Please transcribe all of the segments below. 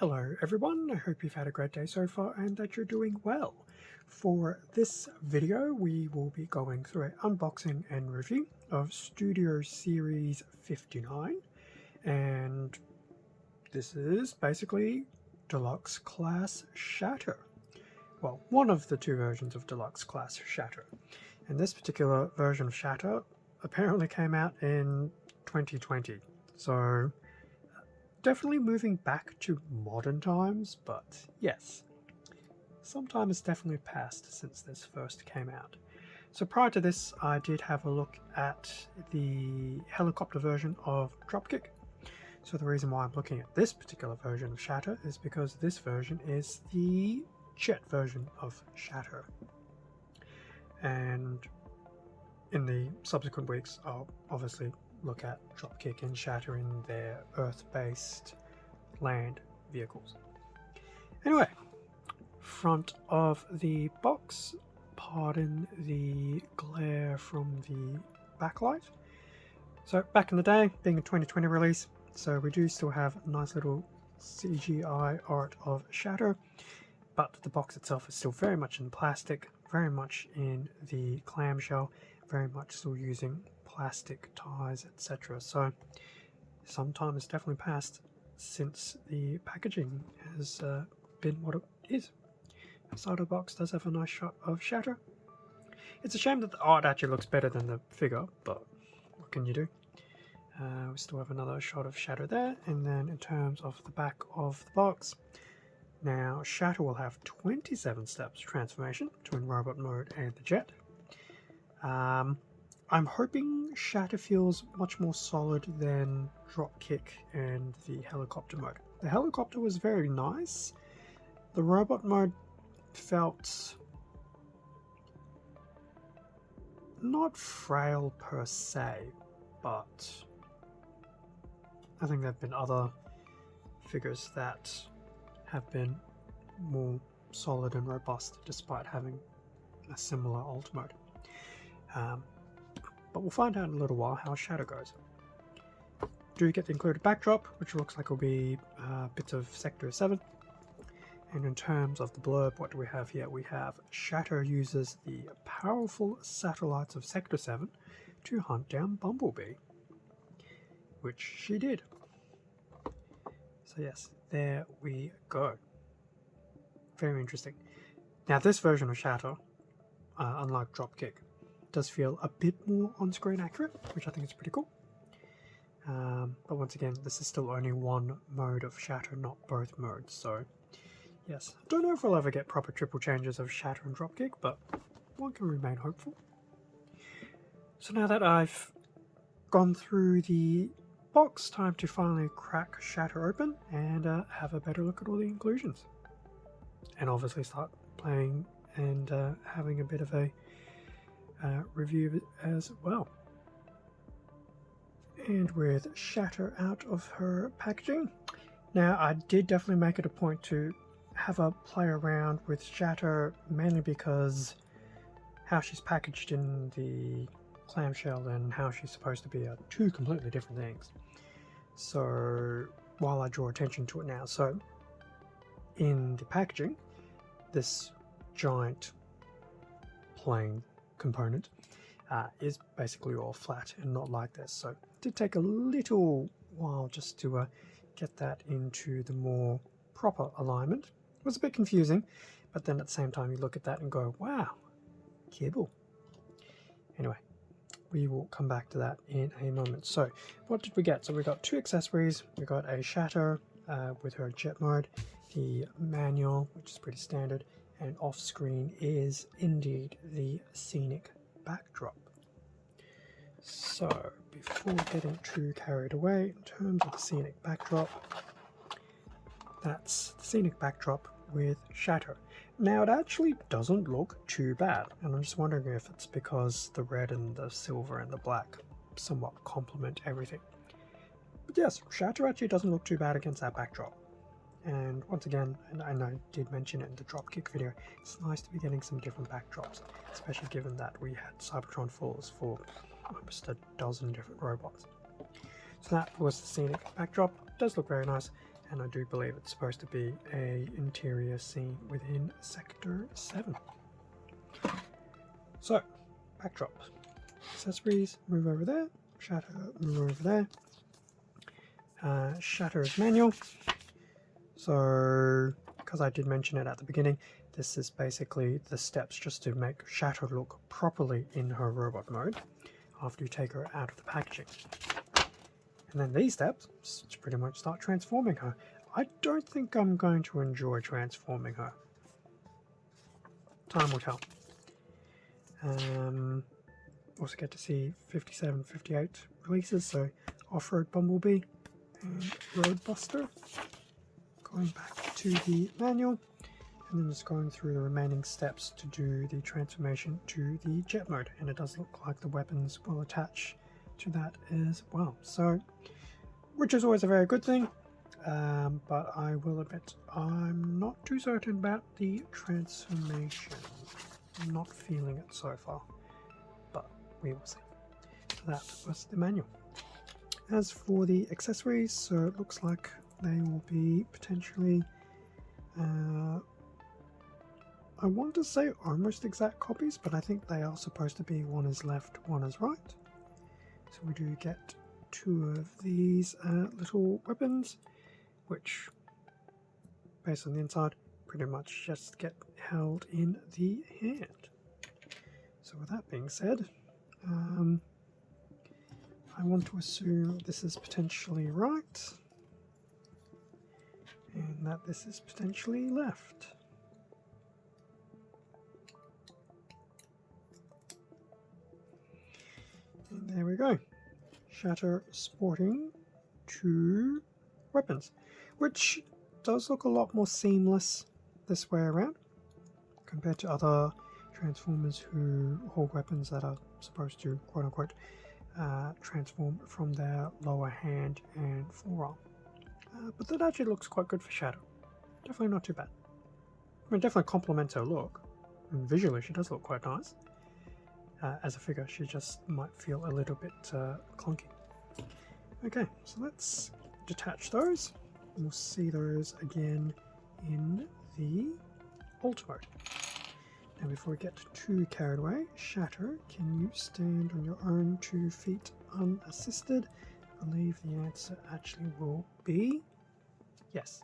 Hello everyone, I hope you've had a great day so far and that you're doing well. For this video we will be going through an unboxing and review of Studio Series 59, and this is basically Deluxe Class Shatter. Well, one of the two versions of Deluxe Class Shatter. And this particular version of Shatter apparently came out in 2020, so definitely moving back to modern times, but yes, some time has definitely passed since this first came out. So prior to this, I did have a look at the helicopter version of Dropkick. So the reason why I'm looking at this particular version of Shatter is because this version is the jet version of Shatter. And in the subsequent weeks, I'll obviously look at Dropkick and Shatter in their Earth-based land vehicles. Anyway, front of the box, pardon the glare from the backlight. So back in the day, being a 2020 release, so we do still have a nice little CGI art of Shatter, but the box itself is still very much in plastic, very much in the clamshell, very much still using plastic ties, etc. So some time has definitely passed since the packaging has been what it is. Outside of the box does have a nice shot of Shatter. It's a shame that the art actually looks better than the figure, but what can you do? We still have another shot of Shatter there, and then in terms of the back of the box, now Shatter will have 27 steps transformation between robot mode and the jet. I'm hoping Shatter feels much more solid than Dropkick and the helicopter mode. The helicopter was very nice. The robot mode felt not frail per se, but I think there have been other figures that have been more solid and robust despite having a similar alt mode. But we'll find out in a little while how Shatter goes. Do get the included backdrop, which looks like will be bits of Sector 7. And in terms of the blurb, what do we have here? We have Shatter uses the powerful satellites of Sector 7 to hunt down Bumblebee, which she did. So yes, there we go. Very interesting. Now this version of Shatter, unlike Dropkick, does feel a bit more on-screen accurate, which I think is pretty cool. But once again, this is still only one mode of Shatter, not both modes, so yes. Don't know if we'll ever get proper triple changes of Shatter and Dropkick, but one can remain hopeful. So now that I've gone through the box, time to finally crack Shatter open and have a better look at all the inclusions. And obviously start playing and having a bit of a review as well. And with Shatter out of her packaging, now I did definitely make it a point to have a play around with Shatter, mainly because how she's packaged in the clamshell and how she's supposed to be are two completely different things. So while I draw attention to it now, so in the packaging, this giant plane component is basically all flat and not like this. So it did take a little while just to get that into the more proper alignment. It was a bit confusing, but then at the same time you look at that and go, wow, kibble. Anyway, we will come back to that in a moment. So what did we get? So we got two accessories. We got a Shatter with her jet mode, the manual, which is pretty standard, and off screen is indeed the Scenic Backdrop. So before getting too carried away, in terms of the Scenic Backdrop, that's the Scenic Backdrop with Shatter. Now it actually doesn't look too bad, and I'm just wondering if it's because the red and the silver and the black somewhat complement everything. But yes, Shatter actually doesn't look too bad against that backdrop. And once again, and I did mention it in the Dropkick video, it's nice to be getting some different backdrops, especially given that we had Cybertron Falls for almost a dozen different robots. So that was the Scenic Backdrop. It does look very nice, and I do believe it's supposed to be a interior scene within Sector 7. So, backdrop. Accessories, move over there. Shatter, move over there. Shatter is manual. So, because I did mention it at the beginning, this is basically the steps just to make Shatter look properly in her robot mode after you take her out of the packaging. And then these steps to pretty much start transforming her. I don't think I'm going to enjoy transforming her. Time will tell. Also get to see 57, 58 releases, so Off-Road Bumblebee and Roadbuster. Going back to the manual, and then just going through the remaining steps to do the transformation to the jet mode, and it does look like the weapons will attach to that as well. So, which is always a very good thing, but I will admit I'm not too certain about the transformation. I'm not feeling it so far, but we will see. So that was the manual. As for the accessories, so it looks like they will be potentially, I want to say almost exact copies, but I think they are supposed to be one is left, one is right. So we do get 2 of these little weapons, which, based on the inside, pretty much just get held in the hand. So with that being said, I want to assume this is potentially right, and that this is potentially left. And there we go. Shatter sporting 2 weapons, which does look a lot more seamless this way around compared to other Transformers who hold weapons that are supposed to, quote unquote, transform from their lower hand and forearm. But that actually looks quite good for Shadow. Definitely not too bad. I mean, definitely complements her look. And visually, she does look quite nice. As a figure, she just might feel a little bit clunky. Okay, so let's detach those. We'll see those again in the alt mode. Now, before we get too carried away, Shatter, can you stand on your own 2 feet unassisted? I believe the answer actually will be yes,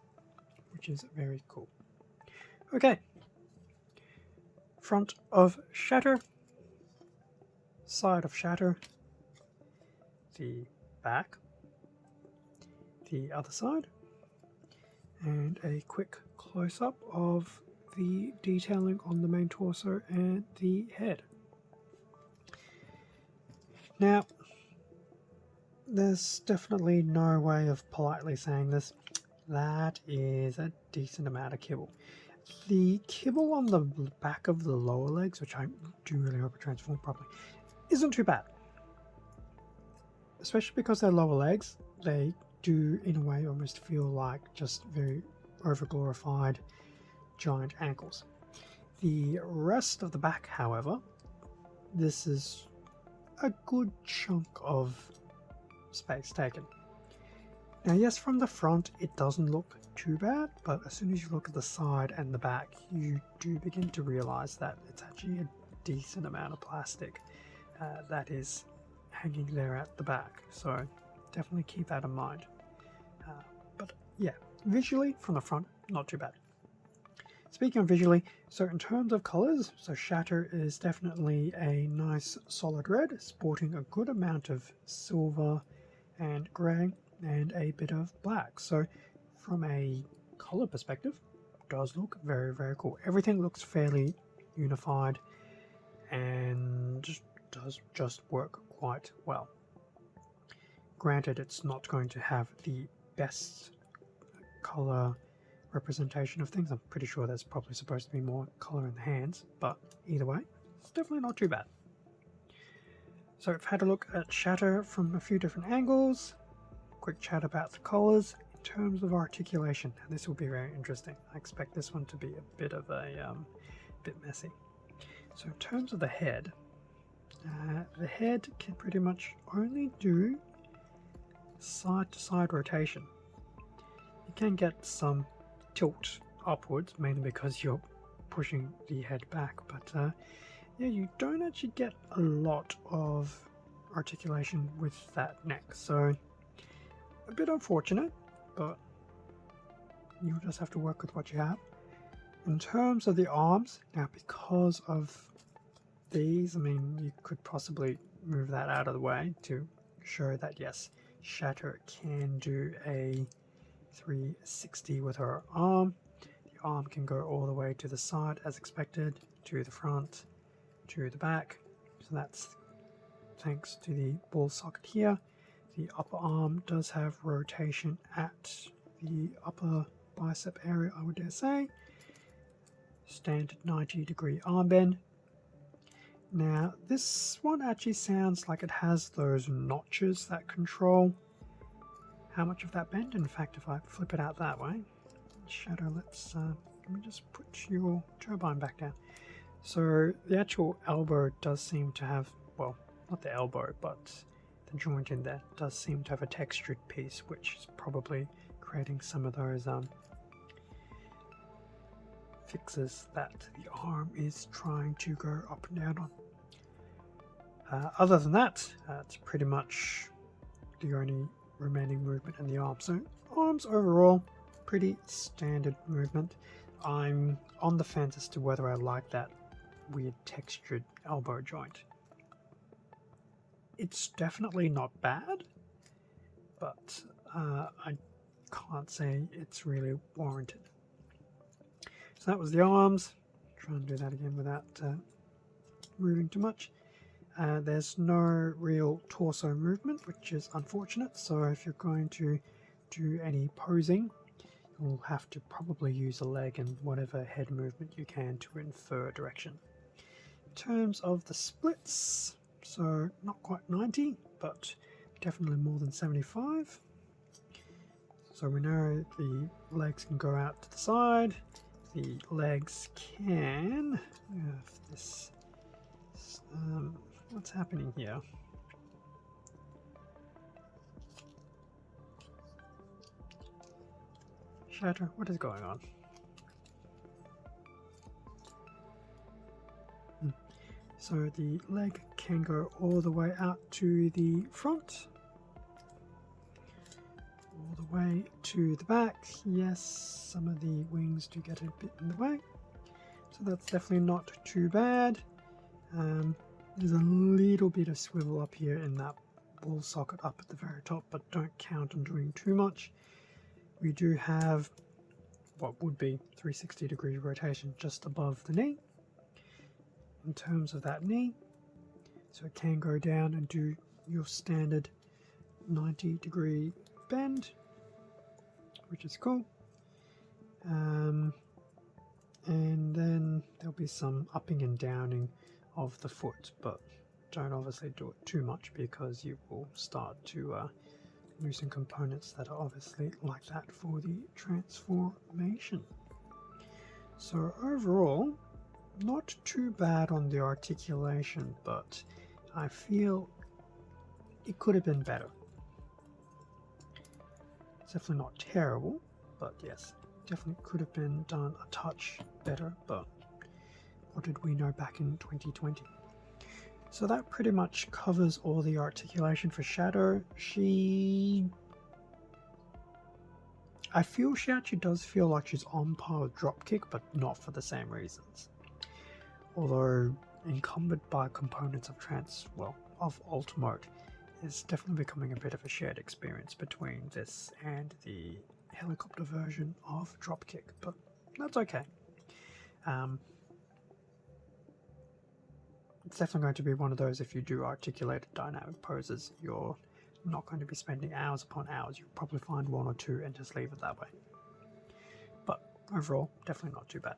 which is very cool. Okay, front of Shatter, side of Shatter, the back, the other side, and a quick close-up of the detailing on the main torso and the head. Now, there's definitely no way of politely saying this. That is a decent amount of kibble. The kibble on the back of the lower legs, which I do really hope it transforms properly, isn't too bad. Especially because they're lower legs, they do in a way almost feel like just very overglorified giant ankles. The rest of the back, however, this is a good chunk of space taken. Now yes, from the front it doesn't look too bad, but as soon as you look at the side and the back, you do begin to realize that it's actually a decent amount of plastic that is hanging there at the back, so definitely keep that in mind. But yeah, visually from the front, not too bad. Speaking of visually, so in terms of colors, so Shatter is definitely a nice solid red, sporting a good amount of silver and grey and a bit of black. So from a color perspective, it does look very, very cool. Everything looks fairly unified and does just work quite well. Granted, it's not going to have the best color representation of things. I'm pretty sure there's probably supposed to be more color in the hands, but either way, it's definitely not too bad. So I've had a look at Shatter from a few different angles, quick chat about the colors. In terms of articulation, and this will be very interesting. I expect this one to be a bit of a bit messy. So in terms of the head can pretty much only do side to side rotation. You can get some tilt upwards, mainly because you're pushing the head back, but yeah, you don't actually get a lot of articulation with that neck, so a bit unfortunate, but you'll just have to work with what you have. In terms of the arms, now because of these, I mean, you could possibly move that out of the way to show that yes, Shatter can do a 360 with her arm. The arm can go all the way to the side as expected, to the front, to the back. So that's thanks to the ball socket here. The upper arm does have rotation at the upper bicep area, I would dare say. Standard 90-degree arm bend. Now this one actually sounds like it has those notches that control how much of that bend. In fact, if I flip it out that way, Shadow, let me just put your turbine back down. So the actual elbow does seem to have, well, not the elbow, but the joint in there does seem to have a textured piece, which is probably creating some of those fixes that the arm is trying to go up and down on. Other than that, it's pretty much the only remaining movement in the arm. So arms overall, pretty standard movement. I'm on the fence as to whether I like that weird textured elbow joint. It's definitely not bad, but I can't say it's really warranted. So that was the arms. Try and do that again without moving too much. There's no real torso movement, which is unfortunate. So if you're going to do any posing, you'll have to probably use a leg and whatever head movement you can to infer direction. In terms of the splits, so not quite 90, but definitely more than 75. So we know the legs can go out to the side. The legs can, this, what's happening here? Shatter, what is going on? So the leg can go all the way out to the front, all the way to the back. Yes, some of the wings do get a bit in the way, so that's definitely not too bad. There's a little bit of swivel up here in that ball socket up at the very top, but don't count on doing too much. We do have what would be 360-degree rotation just above the knee. In terms of that knee, so it can go down and do your standard 90-degree bend, which is cool. And then there'll be some upping and downing of the foot, but don't obviously do it too much because you will start to loosen components that are obviously like that for the transformation. So overall, not too bad on the articulation, but I feel it could have been better. It's definitely not terrible, but yes, definitely could have been done a touch better, but what did we know back in 2020? So that pretty much covers all the articulation for Shadow. I feel she actually does feel like she's on par with Dropkick, but not for the same reasons. Although encumbered by components of alt mode, is definitely becoming a bit of a shared experience between this and the helicopter version of Dropkick, but that's okay. It's definitely going to be one of those, if you do articulated dynamic poses, you're not going to be spending hours upon hours. You'll probably find one or two and just leave it that way. But overall, definitely not too bad.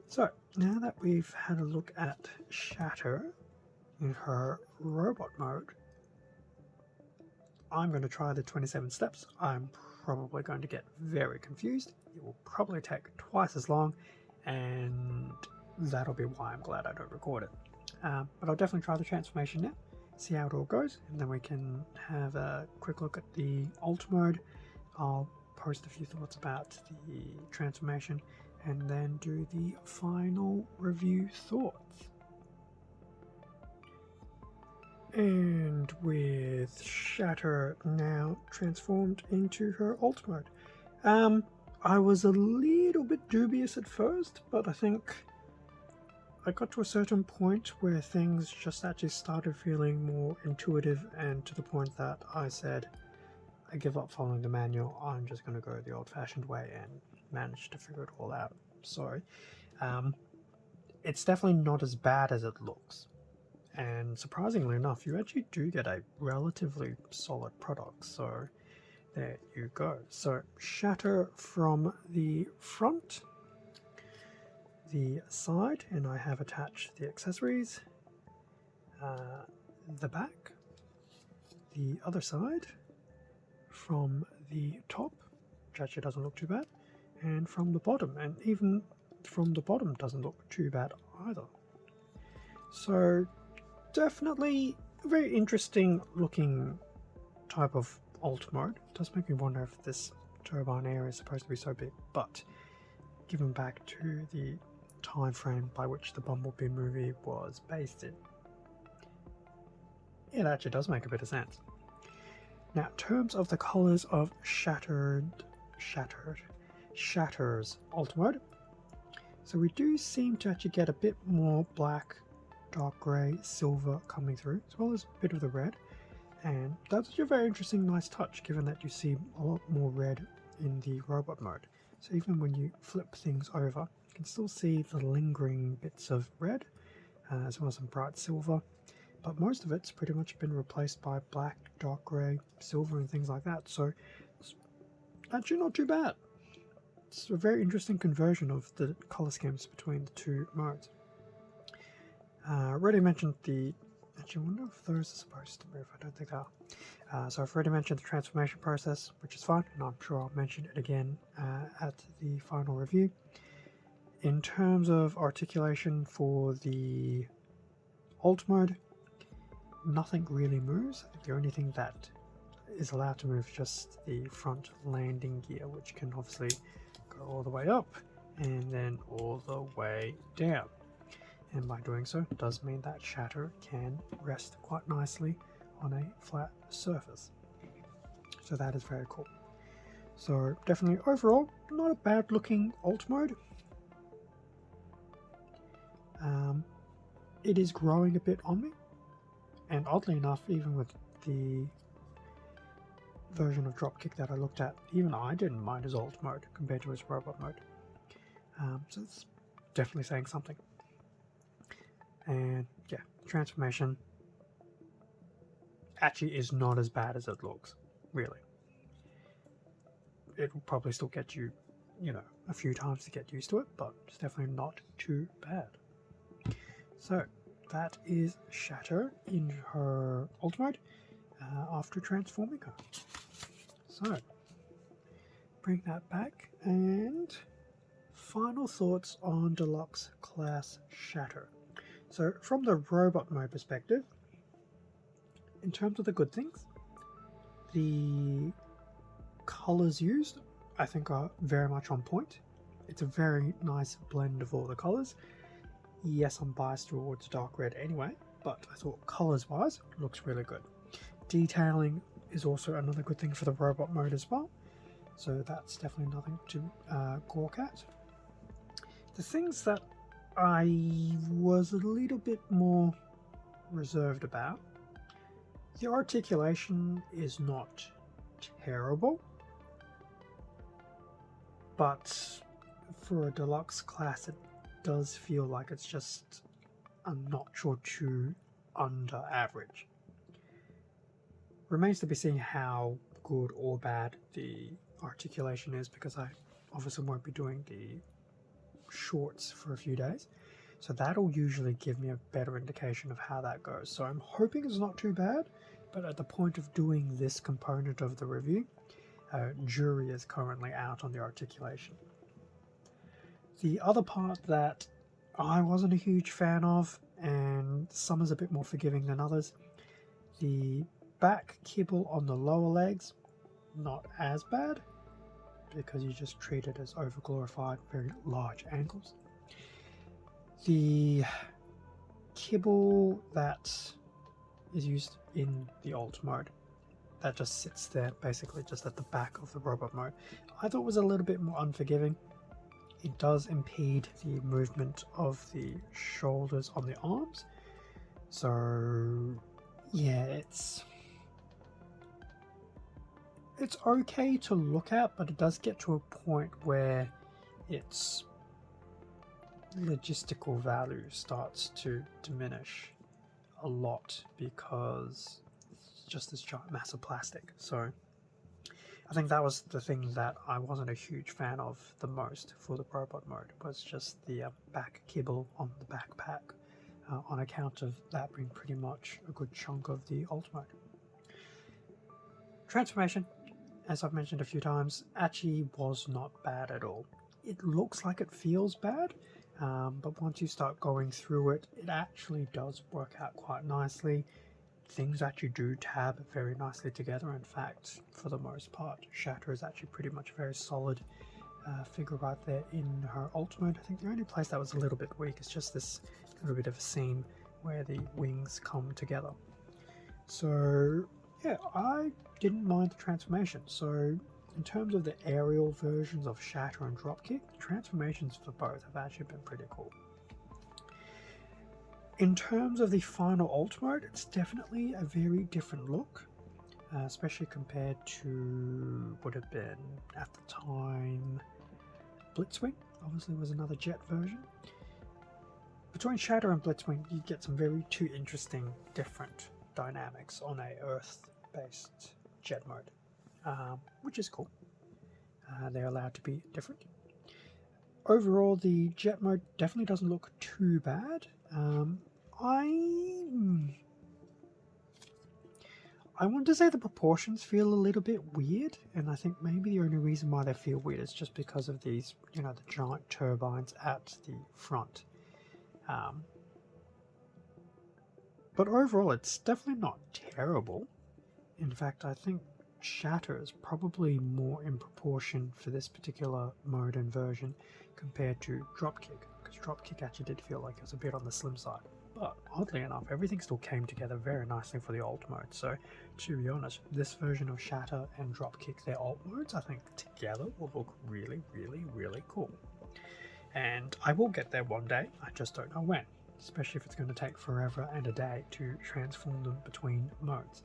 So now that we've had a look at Shatter in her robot mode, I'm going to try the 27 steps. I'm probably going to get very confused. It will probably take twice as long, and that'll be why I'm glad I don't record it. But I'll definitely try the transformation now, see how it all goes, and then we can have a quick look at the alt mode. I'll post a few thoughts about the transformation and then do the final review thoughts. And with Shatter now transformed into her alt mode. I was a little bit dubious at first, but I think I got to a certain point where things just actually started feeling more intuitive, and to the point that I said, I give up following the manual, I'm just going to go the old-fashioned way, and managed to figure it all out. Sorry. It's definitely not as bad as it looks. And surprisingly enough, you actually do get a relatively solid product, so there you go. So Shatter from the front, the side, and I have attached the accessories, the back, the other side, from the top, which actually doesn't look too bad, and from the bottom, and even from the bottom doesn't look too bad either. So definitely a very interesting looking type of alt mode. It does make me wonder if this turbine area is supposed to be so big, but given back to the time frame by which the Bumblebee movie was based in, it actually does make a bit of sense. Now, in terms of the colors of Shatter's alt mode, so we do seem to actually get a bit more black, dark grey, silver coming through, as well as a bit of the red. And that's a very interesting, nice touch, given that you see a lot more red in the robot mode. So even when you flip things over, you can still see the lingering bits of red, as well as some bright silver. But most of it's pretty much been replaced by black, dark grey, silver and things like that. So it's actually not too bad. It's a very interesting conversion of the colour schemes between the two modes. Already mentioned the... Actually, I wonder if those are supposed to move. I don't think they are. So I've already mentioned the transformation process, which is fine, and I'm sure I'll mention it again at the final review. In terms of articulation for the alt mode, nothing really moves. I think the only thing that is allowed to move is just the front landing gear, which can obviously go all the way up and then all the way down. And by doing so, it does mean that Shatter can rest quite nicely on a flat surface. So that is very cool. So definitely overall, not a bad looking alt mode. It is growing a bit on me. And oddly enough, even with the version of Dropkick that I looked at, even I didn't mind his alt mode compared to his robot mode. So it's definitely saying something. And yeah, transformation actually is not as bad as it looks, really. It will probably still get you, a few times to get used to it, but it's definitely not too bad. So that is Shatter in her alt mode after transforming her. So bring that back, and final thoughts on Deluxe Class Shatter. So from the robot mode perspective, in terms of the good things, the colors used I think are very much on point. It's a very nice blend of all the colors. Yes, I'm biased towards dark red anyway, but I thought colors wise it looks really good. Detailing is also another good thing for the robot mode as well, so that's definitely nothing to gawk at. The things that I was a little bit more reserved about, the articulation is not terrible, but for a deluxe class it does feel like it's just a notch or two under average. Remains to be seen how good or bad the articulation is, because I obviously won't be doing the shorts for a few days, so that'll usually give me a better indication of how that goes. So I'm hoping it's not too bad, but at the point of doing this component of the review, jury is currently out on the articulation. The other part that I wasn't a huge fan of, and some is a bit more forgiving than others, the back kibble on the lower legs, not as bad. because you just treat it as over-glorified, very large angles. The kibble that is used in the alt mode, that just sits there basically just at the back of the robot mode, I thought was a little bit more unforgiving. It does impede the movement of the shoulders on the arms. So yeah, it's okay to look at, but it does get to a point where its logistical value starts to diminish a lot because it's just this giant mass of plastic. So I think that was the thing that I wasn't a huge fan of the most for the robot mode, was just the back kibble on the backpack, on account of that being pretty much a good chunk of the alt mode. Transformation, as I've mentioned a few times, actually was not bad at all. It looks like it feels bad, but once you start going through it, it actually does work out quite nicely. Things actually do tab very nicely together. In fact, for the most part, Shatter is actually pretty much a very solid figure right there in her alt mode. I think the only place that was a little bit weak is just this little bit of a seam where the wings come together. So yeah, I didn't mind the transformation. So in terms of the aerial versions of Shatter and Dropkick, the transformations for both have actually been pretty cool. In terms of the final alt mode, it's definitely a very different look, especially compared to would have been at the time Blitzwing. Obviously was another jet version. Between Shatter and Blitzwing, you get some two interesting different dynamics on a Earth-based jet mode, which is cool. They're allowed to be different. Overall, the jet mode definitely doesn't look too bad. I want to say the proportions feel a little bit weird, and I think maybe the only reason why they feel weird is just because of these, the giant turbines at the front. But overall, it's definitely not terrible. In fact, I think Shatter is probably more in proportion for this particular mode and version compared to Dropkick, because Dropkick actually did feel like it was a bit on the slim side. But oddly enough, everything still came together very nicely for the alt mode. So to be honest, this version of Shatter and Dropkick, their alt modes, I think together will look really, really, really cool. And I will get there one day, I just don't know when, especially if it's going to take forever and a day to transform them between modes.